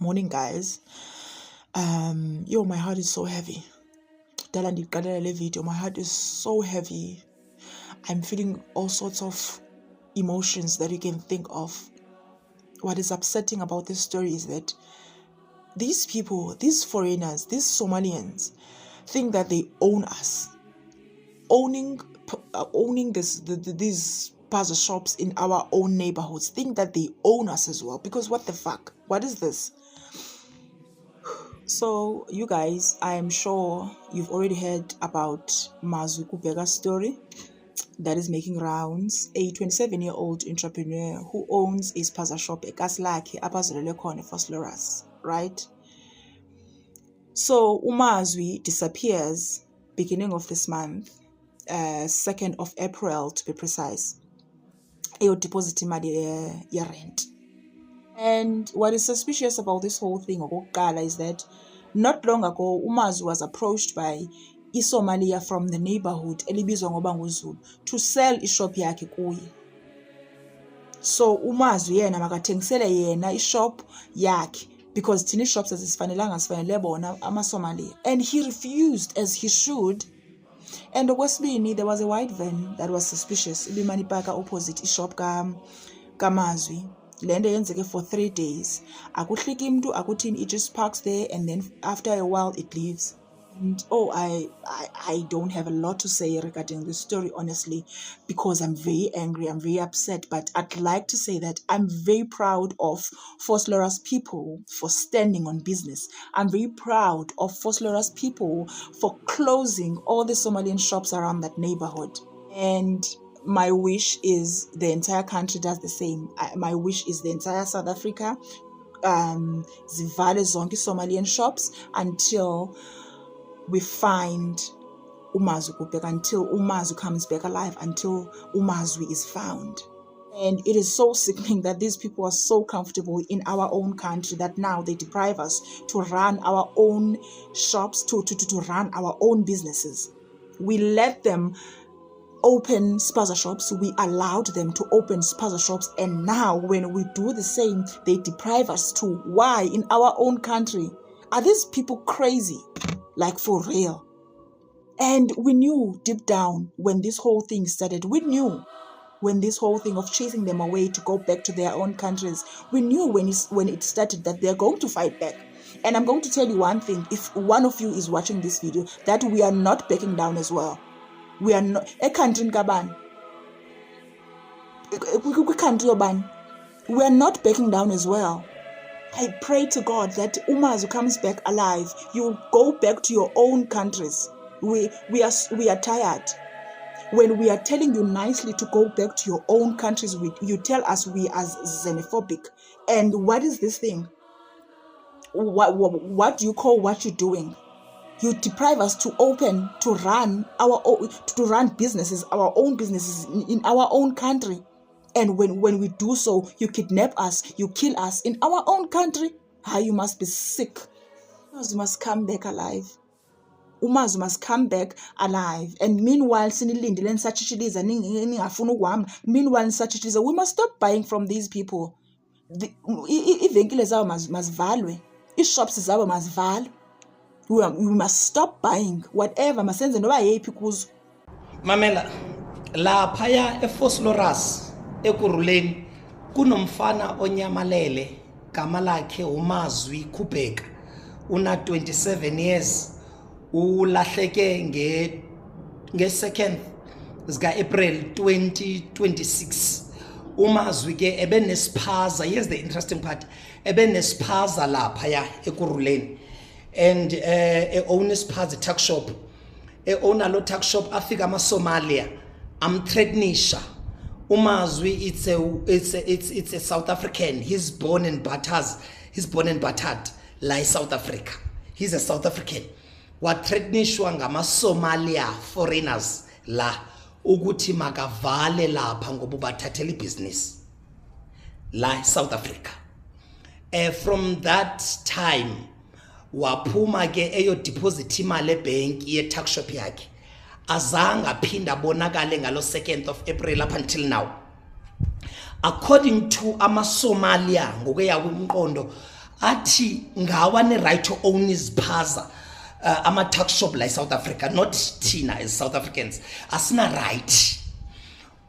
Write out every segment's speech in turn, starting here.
Morning, guys. My heart is so heavy. My heart is so heavy. I'm feeling all sorts of emotions that you can think of. What is upsetting about this story is that these people, these foreigners, these Somalians, think that they own us. Owning these puzzle shops in our own neighborhoods, think that they own us as well. Because what the fuck? What is this? So, you guys, I am sure you've already heard about Mazwi Kubheka's story that is making rounds. A 27-year-old entrepreneur who owns a spaza shop eKaslaki apazolele khona eVosloorus, right? So, uMazwi disappears beginning of this month, 2nd of April to be precise. Eyo deposit imali ye rent. And what is suspicious about this whole thing is that not long ago, uMazwi was approached by iSomalia from the neighborhood elibizwa ngoba nguZulu to sell ishop yakhe kuye. So uMazwi yena makathengisele yena ishop yakhe because thina shops azisifanelanga sifanele bona amaSomalia, and he refused as he should. And okwesibini, there was a white van that was suspicious ibimani park opposite ishop kaMazwi. Lende yenzeke for 3 days. Akuhliki mntu akuthini, it just parks there and then after a while it leaves. And I don't have a lot to say regarding this story, honestly, because I'm very angry, I'm very upset. But I'd like to say that I'm very proud of Vosloorus people for standing on business. I'm very proud of Vosloorus people for closing all the Somalian shops around that neighborhood. And my wish is the entire country does the same. My wish is the entire South Africa zivale zonke Somalian shops until we find uMazwi Kubheka, until uMazwi comes back alive, until uMazwi is found. And it is so sickening that these people are so comfortable in our own country that now they deprive us to run our own shops, to run our own businesses. We let them open spaza shops, we allowed them to open spaza shops, and now when we do the same, they deprive us too. Why? In our own country. Are these people crazy? Like, for real? And we knew deep down when this whole thing started, we knew when this whole thing of chasing them away to go back to their own countries, we knew when it started that they're going to fight back. And I'm going to tell you one thing, if one of you is watching this video, that we are not backing down as well. We are not a country in Kaban. We are not backing down as well. I pray to God that uMazwi comes back alive. You go back to your own countries. We are tired. When we are telling you nicely to go back to your own countries, you tell us we are xenophobic. And what is this thing? What do you call what you're doing? You deprive us to run businesses, our own businesses in our own country. And when we do so, you kidnap us, you kill us in our own country. You must be sick. uMazwi must come back alive. uMazwi must come back alive. And meanwhile, we must stop buying from these people. Iivenkile zabo mazivalwe. Shops zabo mazivalwe. We must stop buying whatever masenze noba yephi kuzo. Mamela laphaya eVosloorus ekuruleni kunomfana onyamalele gama lakhe uMazwi Kubheka una 27 years ulahleke nge2nd zika April 2026. uMazwi ke ebenespaza. Here's the interesting part, ebenespaza laphaya ekuruleni. And own spaza tuck shop, own a lot tuck shop afika Somalia. I'm threatenisha. uMazwi it's a South African. He's born and battered like South Africa. He's a South African. What threatenishwa ngama Somalia foreigners la ukuthi makavale lapha ngoba bathathela business la South Africa. From that time waphuma ke eyo deposit imali ebank ye tax shop yakhe azanga phinda bonakale ngalo 2nd of April up until now. According to amaSomalia ngokuya kwimqondo athi ngawa ne right to own iziphaza ama tuck shop la South Africa, not thina as South Africans asina right.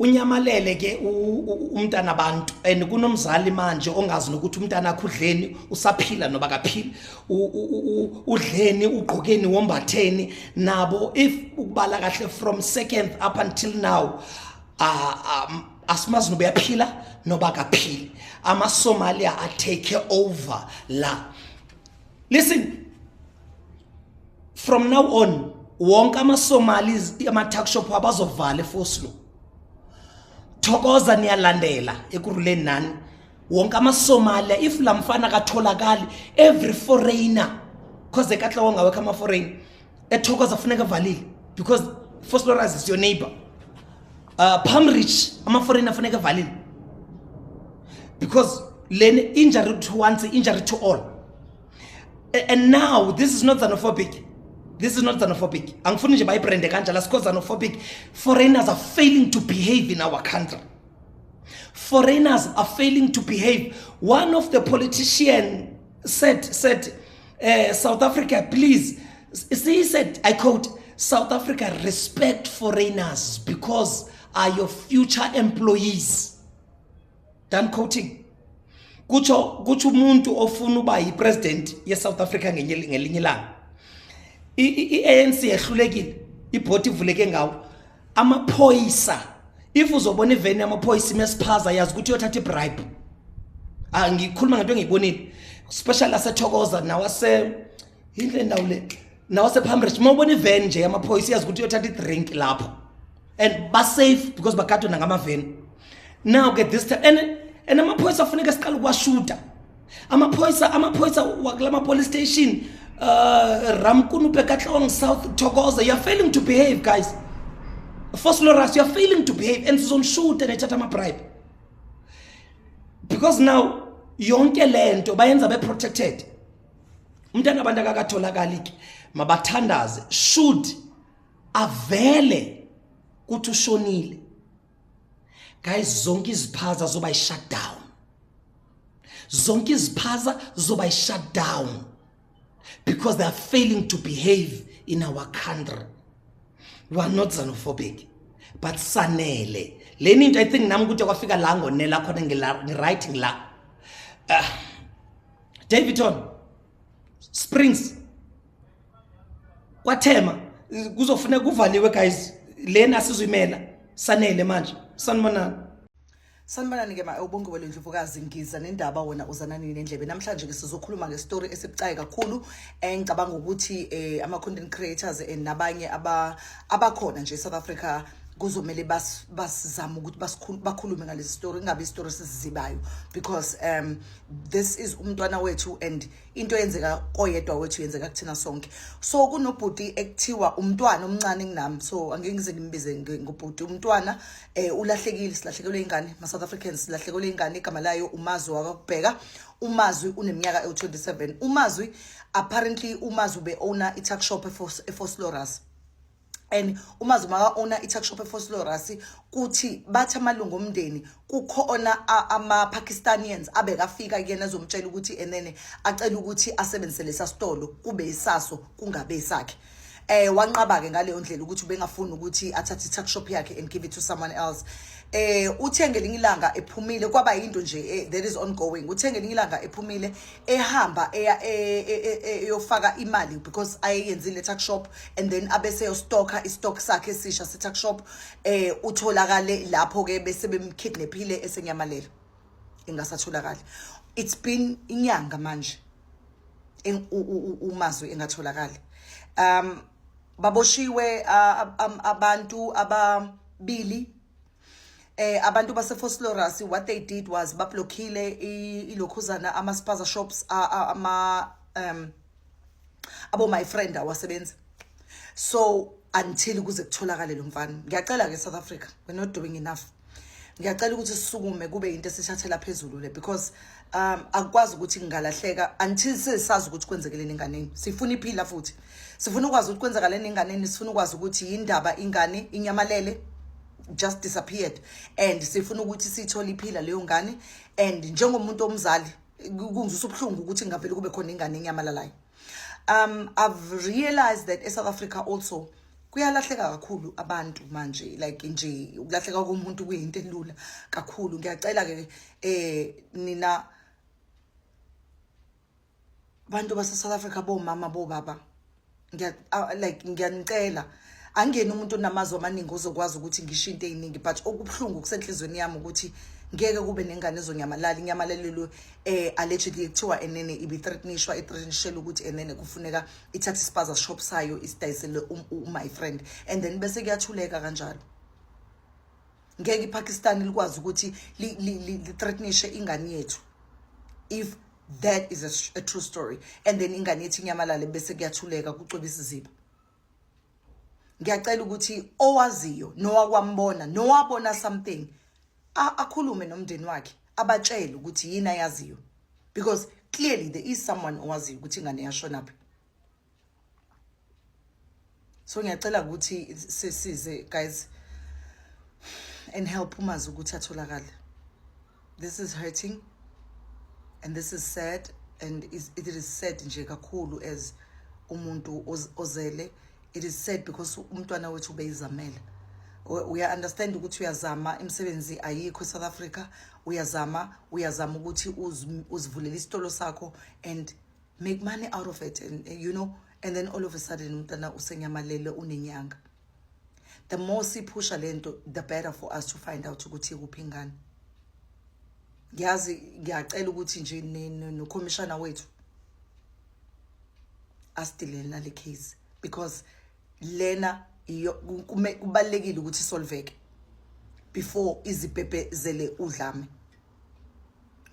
Unyamalele ke umntana abantu and kunomzali manje ongazi nokuthi umntana akhe udleni usaphila noba kaphili, udleni ugqokeni wombatheni nabo. If ukubala kahle from second up until now asimazi noba yaphila noba kaphili. Ama Somalia are take over la. Listen, from now on wonke ama Somalis ama tuck shop abazovala eFoslo. Thokoza niyalandela ekuruleni nani wonke ama Somalia. If lamfana katholakali, every foreigner cause ekatla wonga weka ama foreign ethokoza funeka valile because Vosloorus is your neighbor. Palmrich ama foreigner funeka valile because len injury to one injury to all. And now this is not xenophobic. This is not xenophobic. Angifuni nje bayibrande kanjalo because xenophobic. Foreigners are failing to behave in our country. Foreigners are failing to behave. One of the politicians said South Africa, please. He said, I quote, South Africa respect foreigners because are your future employees. Done quoting. Kucho umuntu ofuna uba yi-president ye-South Africa ngelinye ilanga. I-ANC yahlulekile, ibhoti ivuleke ngawo. Amaphoyisa, if uzobona iveni amaphoyisa imesiphaza yazi ukuthi uyothatha ibribe. Ngikhuluma ngento engiyibonile, especially asethokoza nawase indle ndawo le. Nawase Palmrich, mawubona iveni nje amaphoyisa yazi ukuthi uyothatha idrink lapho. And ba safe because bagadwe ngamaveni. Now get this time and amaphoyisa afuneka siqala ukuwashuta. Amaphoyisa wakulama police station Ramkunu Pekatlong South Thokoza, you are failing to behave, guys. Vosloorus, you are failing to behave and zone shoot and ethatha bribe. Because now yonke lento bayenza be protected. Umntana abantu akatholakali ke mabathandaze should avele kuthi ushonile. Guys, zonke iziphaza zoba shut down. Zonke iziphaza zoba shut down. Because they are failing to behave in our country. We are not xenophobic, but sanele. Leni I think nami ukuthi kwafika la ngonela khona ngi-writing la. Davidton Springs kwathema kuzofuneka kuvaliwe guys. Lena sizuyimela sanele manje. Sanibonani ke ubongobelo Ndlovukazi ngiza nendaba wona uzanani nendlebe. Namhlanje ke sizokhuluma ngestory esibucayi kakhulu engicabanga ukuthi ama content creators nabanye abakhona nje South Africa kuzomela basizama ukuthi bakhulume ngalesi story, ingabe istory sisizibayo because this is umntwana wethu and into yenzeka koyedwa wethu yenzeka kuthina sonke. So kunobhuti ekuthiwa umntwana omncane nginami, so angeke ngize ngimbize ngobhuti. Umntwana ulahlekile, silahlekelwe ingane, ma South Africans silahlekelwe ingane, igama layo uMazwi wakubheka. uMazwi uneminyaka ewu27. uMazwi apparently uMazwi be owner i-tuck shop eVosloorus. And uMazwi maka owner i-tuck shop eVosloorus kuthi bathi amalungu omndeni kukhona ama Pakistanians abekafika kuyena azomtshela ukuthi enene acela ukuthi asebenzise lesa stolo kube isaso kungabe isakhe. Wanqaba ke ngale ndlela ukuthi ubengafuni ukuthi athathe i-tuck shop yakhe and give it to someone else. Uthenge linye ilanga ephumile kwaba into nje that is ongoing. Uthenge linye ilanga ephumile ehamba eyofaka imali because ayenzile i-tuck shop and then abese yostocka istock sakhe esisha se-tuck shop. Utholakale lapho ke bese bemkidnappile esenyamalela engasatholakali. It's been inyanga manje uMazwi engatholakali. Baboshiwe abantu ababili. Abantu baseVosloorus, what they did was bablockile ilokhuzana ama spaza shops abo my friend awasebenza. So until kuze kutholakale lo mfana, ngiyacela ke South Africa, we're not doing enough. Ngiyacela ukuthi sisukume kube into esithathela phezulu le because akwazi ukuthi ngalahleka until sesazi ukuthi kwenzekeleni enganeni. Sifuna iphila futhi. Sifuna ukwazi ukuthi kwenzekaleni enganeni, sifuna ukwazi ukuthi indaba ingane inyamalele just disappeared and sifuna ukuthi sithola iphila leyo ngane and njengomuntu omzali kungizwisa ubuhlungu ukuthi ngavele kube khona ingane enyamalalayo. I've realized that eSouth Africa also kuyalahleka kakhulu abantu manje, like nje ukulahleka komuntu kuyinto elula kakhulu. Ngiyacela ke nina bantu base South Africa, bomama bobaba, ngiyanicela angene umuntu onamazwi amaningi ozokwazi ukuthi ngisho into eziningi, but okubuhlungu kusenhlizweni yami ukuthi ngeke kube nengane ezonyamalala. Inyamalelelo allegedly kuthiwa enene ibithreatenishwa ithreatenishela ukuthi enene kufuneka ithathe ispaza shop sayo isidayisele my friend, and then bese kuyathuleka kanjalo. Ngeke iPakistan likwazi ukuthi li-threatenishe ingane yethu if that is a true story, and then ingane yethu inyamalale bese kuyathuleka kucwebisa iziba. Ngiyacela ukuthi owaziyo nowakwambona nowabona something akhulume nomndeni wakhe abatshele ukuthi yini ayaziyo, because clearly there is someone owaziyo ukuthi ingane yashona phi. So ngiyacela ukuthi sisize guys and help umazi ukuthi atholakale. This is hurting and this is sad, and it is sad nje kakhulu as umuntu ozele. It is sad because umntwana wethu ubeyizamela. We understand ukuthi uyazama, imisebenzi ayikho eSouth Africa, uyazama ukuthi uzivulele isitolo sakho and make money out of it, and you know, and then all of a sudden umntwana usenyamalele unenyanga. The more sipusha lento, the better for us to find out ukuthi kuphi ingane. Ngiyacela ukuthi nje no commissioner wethu astilele nale case, because lena kubalekile ukuthi solveke before izibhebhezele udlame,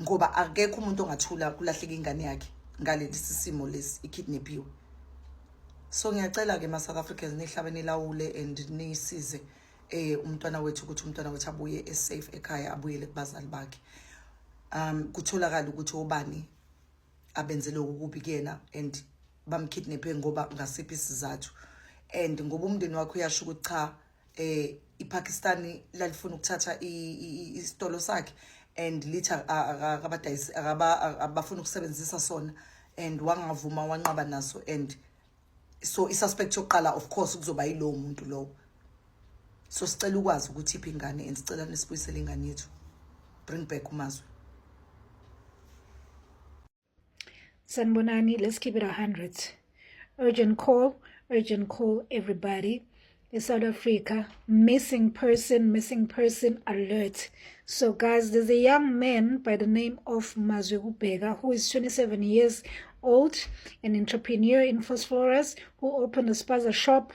ngoba akekho umuntu ongathula kulahleka ingane yakhe ngalesi simo lesi ikidnapiwe. So ngiyacela ke ma South Africans nihlabe nilawule and nisize umntwana wethu ukuthi umntwana wethu abuye safe ekhaya, abuyele kubazali bakhe. Kutholakala ukuthi obani abenzele ukuphi kuyena and bamkidnape ngoba ngasiphi isizathu, and ngoba umndeni wakhe uyasho ukuthi cha iPakistan lalifuna ukuthatha isitolo sakhe and litha akabadayisi abafuna ukusebenzisa sona, and wangavuma wanqaba naso, and so isuspect yokuqala of course kuzoba yilo muntu lo. So sicela ukwazi ukuthi iphi ingane and sicela nisibuyisele ingane yethu. Bring back umazwi. Sanbonani, let's keep it 100. Urgent call, everybody. In South Africa, missing person alert. So guys, there's a young man by the name of Mazwi Kubheka, who is 27 years old, an entrepreneur in Phosphorus, who opened a spaza shop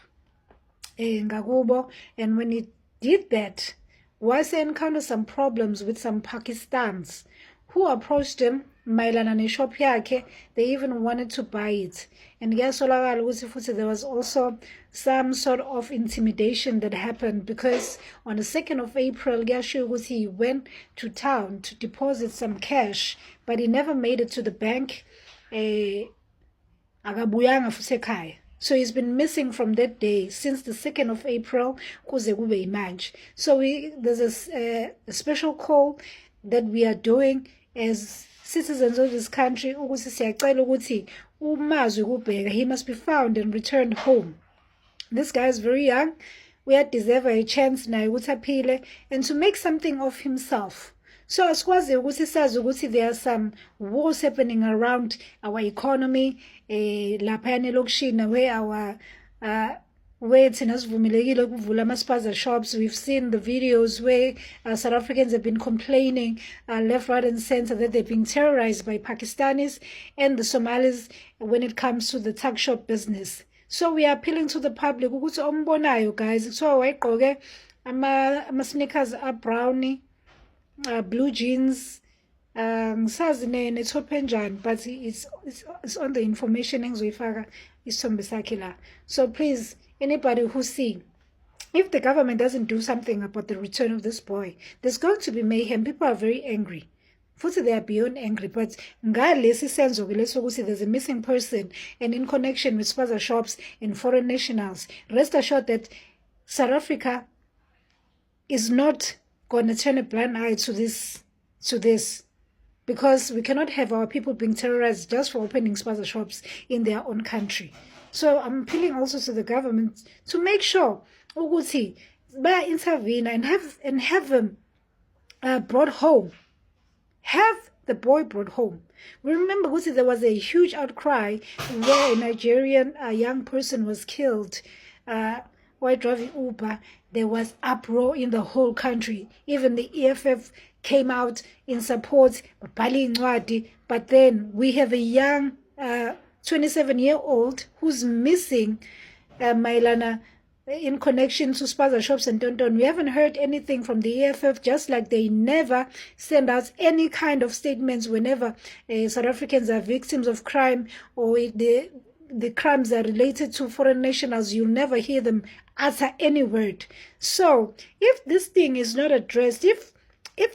in Ngakubo, and when he did that, once he encountered some problems with some Pakistans who approached him mayelana neshop yakhe. They even wanted to buy it, and kuyasolakala ukuthi futhi there was also some sort of intimidation that happened, because on the 2nd of April kuyashiwo ukuthi he went to town to deposit some cash, but he never made it to the bank. Akabuyanga futhi ekhaya. So he's been missing from that day, since the 2nd of April kuze kube imanje. So there's a special call that we are doing as citizens of this country ukuthi siyacela ukuthi uMazwi Kubheka, he must be found and returned home. This guy is very young. We deserve a chance naye ukuthi aphile and to make something of himself. So asikwazi ukuthi sazi ukuthi there are some wars happening around our economy, laphayana elokishini where thina sivumelekile ukuvula ama-spaza shops. We've seen the videos where South Africans have been complaining left, right and center that they're being terrorized by Pakistanis and the Somalis when it comes to the tuck shop business. So we are appealing to the public ukuthi ombonayo guys kuthiwa wayegqoke ama-sneakers a-browny, blue jeans, ngisazi ne-top enjani, but it's on the information engizoyifaka isithombe sakhe la. So please, anybody who see, if the government doesn't do something about the return of this boy, there's going to be mayhem. People are very angry. Futhi they are beyond angry, but ngalesi senzo ukuthi there's a missing person, and in connection with spaza shops and foreign nationals, rest assured that South Africa is not going to turn a blind eye to this. because we cannot have our people being terrorized just for opening spaza shops in their own country. So I'm appealing also to the government to make sure ukuthi intervene and have them brought home. Have the boy brought home. We remember ukuthi there was a huge outcry where a Nigerian young person was killed while driving Uber. There was uproar in the whole country. Even the EFF came out in support, but then we have a young 27-year-old who's missing Mailana in connection to spaza shops and tonton. We haven't heard anything from the EFF, just like they never send out any kind of statements whenever South Africans are victims of crime or the crimes are related to foreign nationals. You'll never hear them utter any word. So if this thing is not addressed, if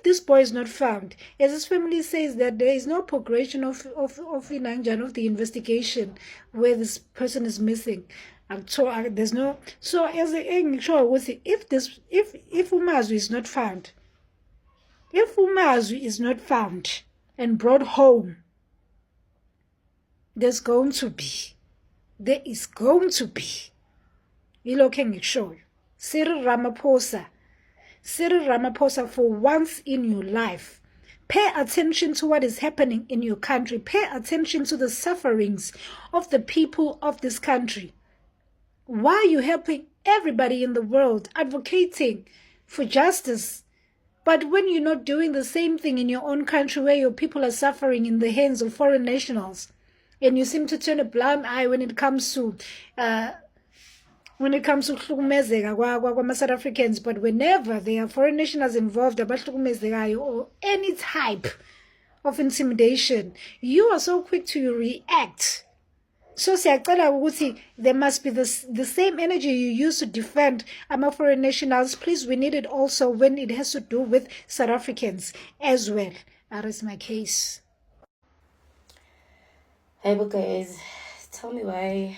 this boy is not found, as his family says that there is no progression of the investigation where this person is missing. So there's no. So as a sure, if Umazwi is not found, and brought home, there is going to be. Ilokhu ngisho Cyril Ramaphosa, for once in your life, pay attention to what is happening in your country. Pay attention to the sufferings of the people of this country. Why are you helping everybody in the world, advocating for justice? But when you're not doing the same thing in your own country where your people are suffering in the hands of foreign nationals, and you seem to turn a blind eye when it comes to South Africans, but whenever there are foreign nationals involved, or any type of intimidation, you are so quick to react. So there must be the same energy you use to defend foreign nationals. Please, we need it also when it has to do with South Africans as well. That is my case. Hey, but guys, tell me why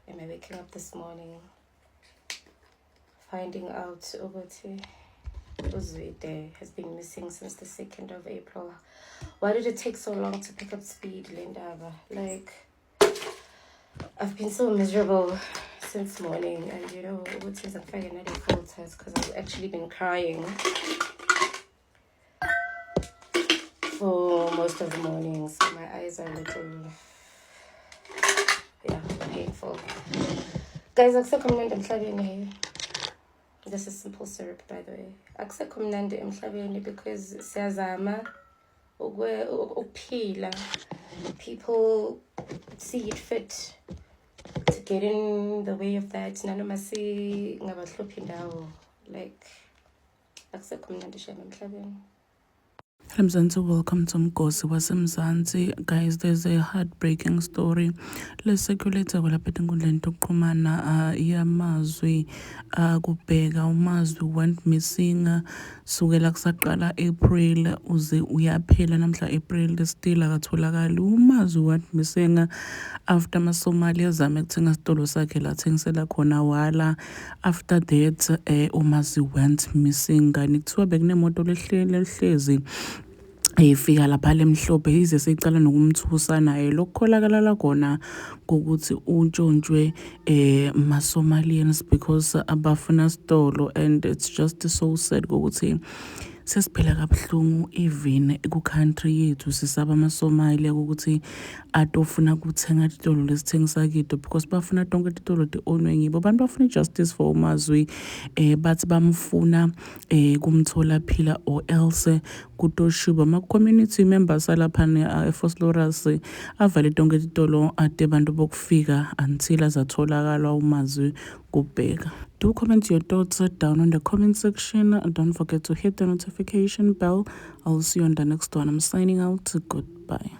am I waking up this morning finding out Obote Uzwide has been missing since the 2nd of April. Why did it take so long to pick up speed, Lindaba? Like, I've been so miserable since morning, and you know, Obote is a finding filters because I've actually been crying for most of the morning, so my eyes are a little painful. Guys, this is simple syrup, by the way. Because siyazama ukuphila, people see it fit to get in the way of that. Nanomasi ngabahluphi ndawo, like akusekho mnandi shame emhlabeni. Mzansi, welcome to Mgosi waseMzansi. Guys, there's a heartbreaking story. Let's circulate lapha enkundleni yokuxhumana yamazwi kubheka umazwi went missing sukela kusaqala April uze uyaphela namhla April still akatholakali. Umazwi went missing after amasomali azame ukuthenga isitolo sakhe la thengisela khona wala. After that umazwi went missing. Kanti kuthiwa bekunemoto lehlezi efika lapha lemhlophe ize seyicala nokumthusa naye. Lokukholakala la khona ukuthi untshontshiwe ma-Somalians because abafuna isitolo, and it's just so sad ukuthi sesiphela kabuhlungu even ku-country yethu sisaba ama-Somali ukuthi atofuna kuthenga itolo lesithengisa kito because bafuna tonke itolo ti-onwe ngibo. Abantu bafuna justice for umazwi bathi bamfuna kumthola phila or else kutoshiba ama-community members alaphana eFosloras avale tonke itolo ade bantu bokufika until azatholakala umazwi kubheka. Do comment your thoughts down in the comment section. Don't forget to hit the notification bell. I'll see you on the next one. I'm signing out. Goodbye.